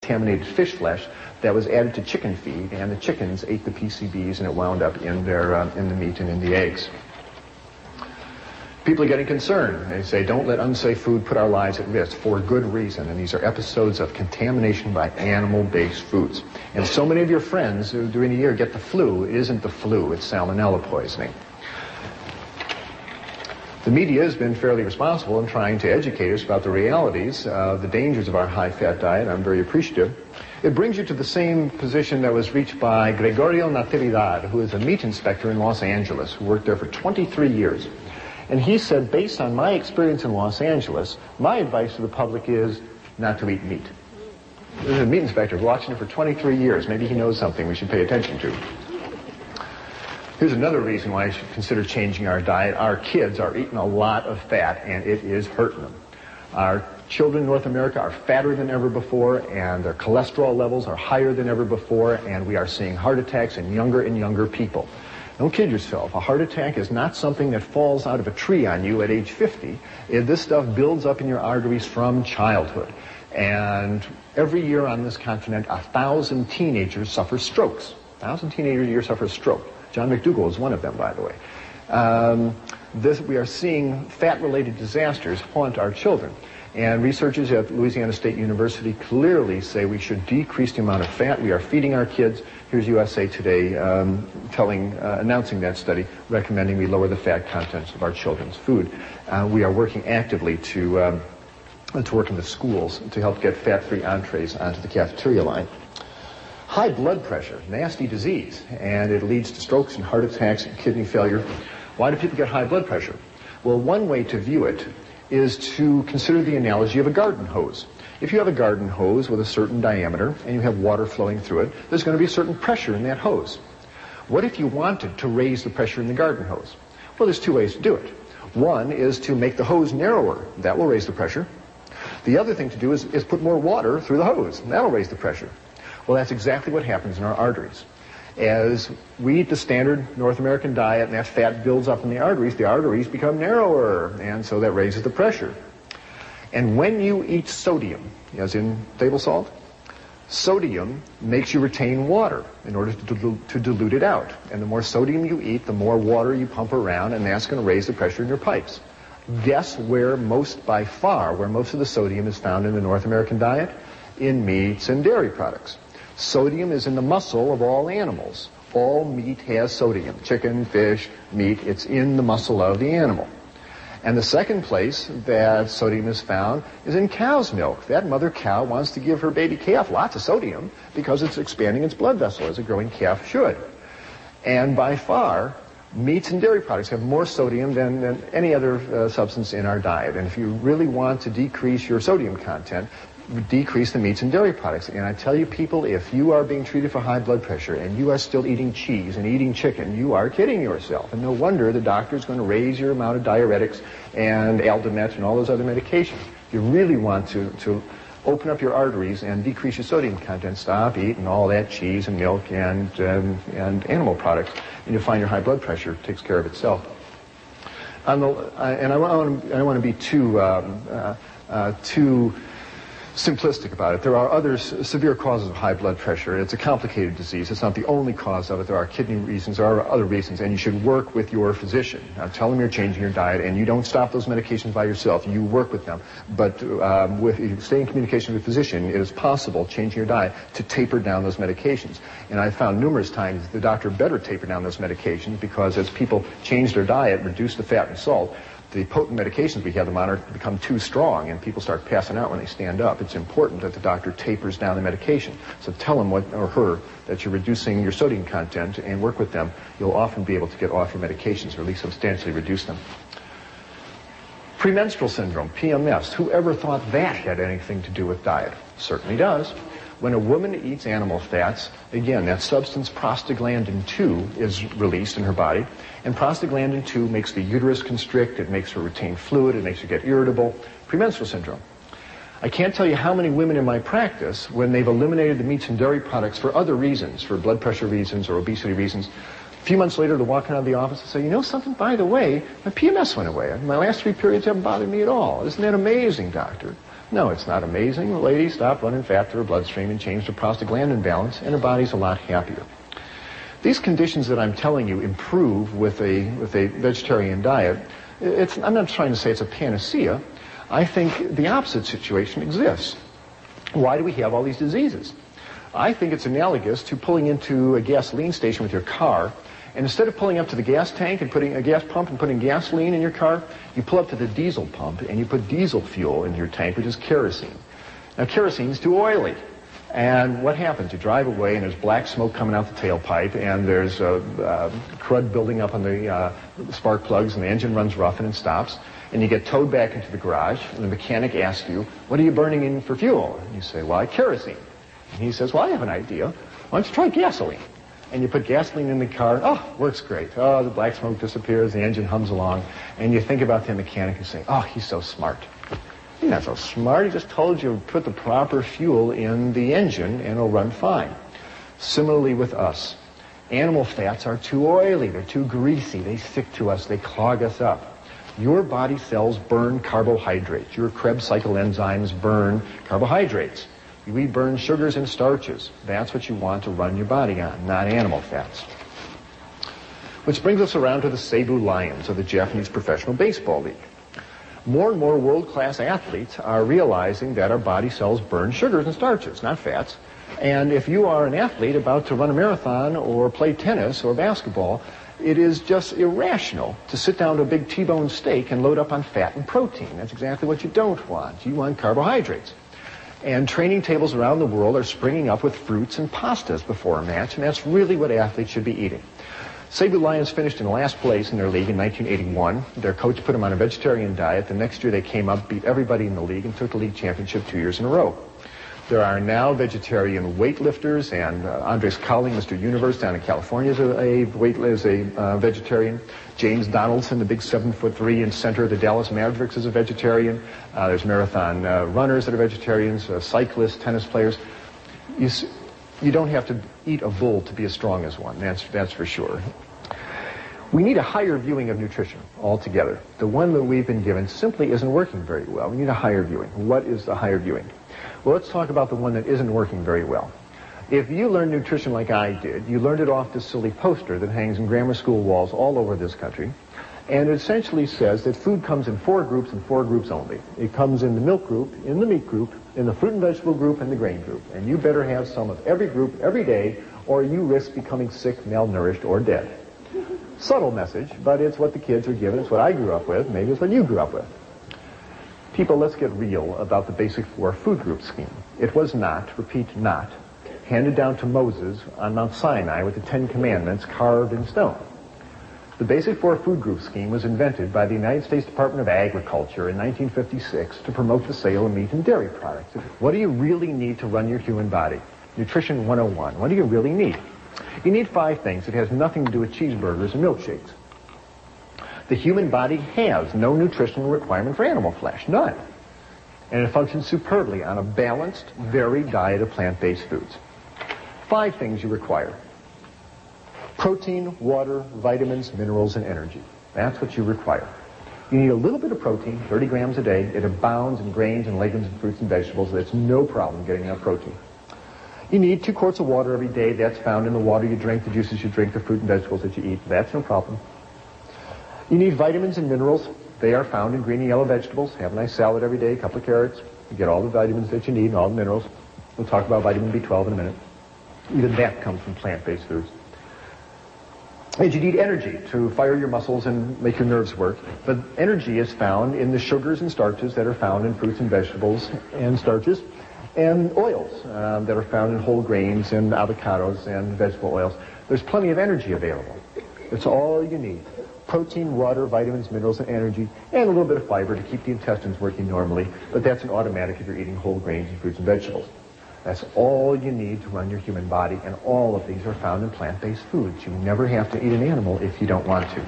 contaminated fish flesh that was added to chicken feed, and the chickens ate the PCBs, and it wound up in the meat and in the eggs. People are getting concerned. They say, don't let unsafe food put our lives at risk, for good reason. And these are episodes of contamination by animal-based foods. And so many of your friends who during the year get the flu, it isn't the flu, it's salmonella poisoning. The media has been fairly responsible in trying to educate us about the realities of the dangers of our high-fat diet. I'm very appreciative. It brings you to the same position that was reached by Gregorio Natividad, who is a meat inspector in Los Angeles, who worked there for 23 years. And he said, based on my experience in Los Angeles, my advice to the public is not to eat meat. This is a meat inspector watching it for 23 years. Maybe he knows something we should pay attention to. Here's another reason why I should consider changing our diet. Our kids are eating a lot of fat, and it is hurting them. Our children in North America are fatter than ever before, and their cholesterol levels are higher than ever before, and we are seeing heart attacks in younger and younger people. Don't kid yourself. A heart attack is not something that falls out of a tree on you at age 50. This stuff builds up in your arteries from childhood. And every year on this continent, 1,000 teenagers suffer strokes. 1,000 teenagers a year suffer a stroke. John McDougall is one of them, by the way. We are seeing fat-related disasters haunt our children. And researchers at Louisiana State University clearly say we should decrease the amount of fat we are feeding our kids. Here's USA Today announcing that study, recommending we lower the fat contents of our children's food. We are working actively to work in the schools to help get fat-free entrees onto the cafeteria line. High blood pressure, nasty disease, and it leads to strokes and heart attacks and kidney failure. Why do people get high blood pressure? Well, one way to view it is to consider the analogy of a garden hose. If you have a garden hose with a certain diameter and you have water flowing through it, there's going to be a certain pressure in that hose. What if you wanted to raise the pressure in the garden hose? Well, there's two ways to do it. One is to make the hose narrower. That will raise the pressure. The other thing to do is put more water through the hose. And that'll raise the pressure. Well, that's exactly what happens in our arteries. As we eat the standard North American diet and that fat builds up in the arteries become narrower, and so that raises the pressure. And when you eat sodium, as in table salt, sodium makes you retain water in order to dilute it out. And the more sodium you eat, the more water you pump around, and that's going to raise the pressure in your pipes. Guess where by far most of the sodium is found in the North American diet? In meats and dairy products. Sodium is in the muscle of all animals. All meat has sodium. Chicken, fish, meat, it's in the muscle of the animal. And the second place that sodium is found is in cow's milk. That mother cow wants to give her baby calf lots of sodium because it's expanding its blood vessel, as a growing calf should. And by far, meats and dairy products have more sodium than any other substance in our diet. And if you really want to decrease your sodium content, decrease the meats and dairy products. And I tell you, people, if you are being treated for high blood pressure and you are still eating cheese and eating chicken, you are kidding yourself. And no wonder the doctor is going to raise your amount of diuretics and Aldomet and all those other medications. If you really want to open up your arteries and decrease your sodium content, stop eating all that cheese and milk and animal products, and you'll find your high blood pressure takes care of itself. I want to be too simplistic about it. There are other severe causes of high blood pressure. It's a complicated disease. It's not the only cause of it. There are kidney reasons. There are other reasons, and you should work with your physician. Tell them you're changing your diet, and you don't stop those medications by yourself. You work with them. But if you stay in communication with a physician, it is possible, changing your diet, to taper down those medications. And I've found numerous times the doctor better taper down those medications because as people change their diet, reduce the fat and salt, the potent medications we have them on become too strong, and people start passing out when they stand up. It's important that the doctor tapers down the medication. So tell him or her that you're reducing your sodium content and work with them. You'll often be able to get off your medications or at least substantially reduce them. Premenstrual syndrome, PMS. Whoever thought that had anything to do with diet? Certainly does. When a woman eats animal fats, again, that substance prostaglandin 2 is released in her body, and prostaglandin 2 makes the uterus constrict, it makes her retain fluid, it makes her get irritable. Premenstrual syndrome. I can't tell you how many women in my practice, when they've eliminated the meats and dairy products for other reasons, for blood pressure reasons or obesity reasons, a few months later they'll walk out of the office and say, you know something, by the way, my PMS went away. My last 3 periods haven't bothered me at all. Isn't that amazing, doctor? No, it's not amazing. The lady stopped running fat through her bloodstream and changed her prostaglandin balance, and her body's a lot happier. These conditions that I'm telling you improve with a vegetarian diet. I'm not trying to say it's a panacea. I think the opposite situation exists. Why do we have all these diseases? I think it's analogous to pulling into a gasoline station with your car, and instead of pulling up to the gas tank and putting a gas pump and putting gasoline in your car, you pull up to the diesel pump and you put diesel fuel in your tank, which is kerosene. Now, kerosene is too oily. And what happens? You drive away and there's black smoke coming out the tailpipe, and there's crud building up on the spark plugs, and the engine runs rough and it stops. And you get towed back into the garage, and the mechanic asks you, what are you burning in for fuel? And you say, well, kerosene. And he says, well, I have an idea. Why don't you try gasoline? And you put gasoline in the car, oh, works great. Oh, the black smoke disappears, the engine hums along, and you think about the mechanic and say, oh, he's so smart. He's not so smart. He just told you to put the proper fuel in the engine and it'll run fine. Similarly with us. Animal fats are too oily. They're too greasy. They stick to us. They clog us up. Your body cells burn carbohydrates. Your Krebs cycle enzymes burn carbohydrates. We burn sugars and starches. That's what you want to run your body on, not animal fats. Which brings us around to the Seibu Lions of the Japanese Professional Baseball League. More and more world-class athletes are realizing that our body cells burn sugars and starches, not fats. And if you are an athlete about to run a marathon or play tennis or basketball, it is just irrational to sit down to a big T-bone steak and load up on fat and protein. That's exactly what you don't want. You want carbohydrates. And training tables around the world are springing up with fruits and pastas before a match, and that's really what athletes should be eating. Seibu Lions finished in last place in their league in 1981. Their coach put them on a vegetarian diet. The next year they came up, beat everybody in the league, and took the league championship 2 years in a row. There are now vegetarian weightlifters, and Andres Cowling, Mr. Universe down in California, is a vegetarian. James Donaldson, the big 7'3" in center of the Dallas Mavericks, is a vegetarian. There's marathon runners that are vegetarians, cyclists, tennis players. You don't have to eat a bull to be as strong as one, that's for sure. We need a higher viewing of nutrition altogether. The one that we've been given simply isn't working very well. We need a higher viewing. What is the higher viewing? Well, let's talk about the one that isn't working very well. If you learn nutrition like I did, you learned it off this silly poster that hangs in grammar school walls all over this country. And it essentially says that food comes in 4 groups and 4 groups only. It comes in the milk group, in the meat group, in the fruit and vegetable group, and the grain group. And you better have some of every group every day, or you risk becoming sick, malnourished, or dead. Subtle message, but it's what the kids are given. It's what I grew up with. Maybe it's what you grew up with. People, let's get real about the basic 4 food group scheme. It was not, repeat, not, handed down to Moses on Mount Sinai with the 10 Commandments carved in stone. The basic 4 food group scheme was invented by the United States Department of Agriculture in 1956 to promote the sale of meat and dairy products. What do you really need to run your human body? Nutrition 101. What do you really need? You need 5 things. It has nothing to do with cheeseburgers and milkshakes. The human body has no nutritional requirement for animal flesh, none. And it functions superbly on a balanced, varied diet of plant-based foods. 5 things you require. Protein, water, vitamins, minerals, and energy. That's what you require. You need a little bit of protein, 30 grams a day. It abounds in grains and legumes and fruits and vegetables. That's no problem getting enough protein. You need 2 quarts of water every day. That's found in the water you drink, the juices you drink, the fruit and vegetables that you eat. That's no problem. You need vitamins and minerals. They are found in green and yellow vegetables. Have a nice salad every day, a couple of carrots. You get all the vitamins that you need and all the minerals. We'll talk about vitamin B12 in a minute. Even that comes from plant-based foods. And you need energy to fire your muscles and make your nerves work. But energy is found in the sugars and starches that are found in fruits and vegetables and starches, and oils that are found in whole grains and avocados and vegetable oils. There's plenty of energy available. It's all you need. Protein, water, vitamins, minerals, and energy, and a little bit of fiber to keep the intestines working normally. But that's an automatic if you're eating whole grains and fruits and vegetables. That's all you need to run your human body, and all of these are found in plant-based foods. You never have to eat an animal if you don't want to.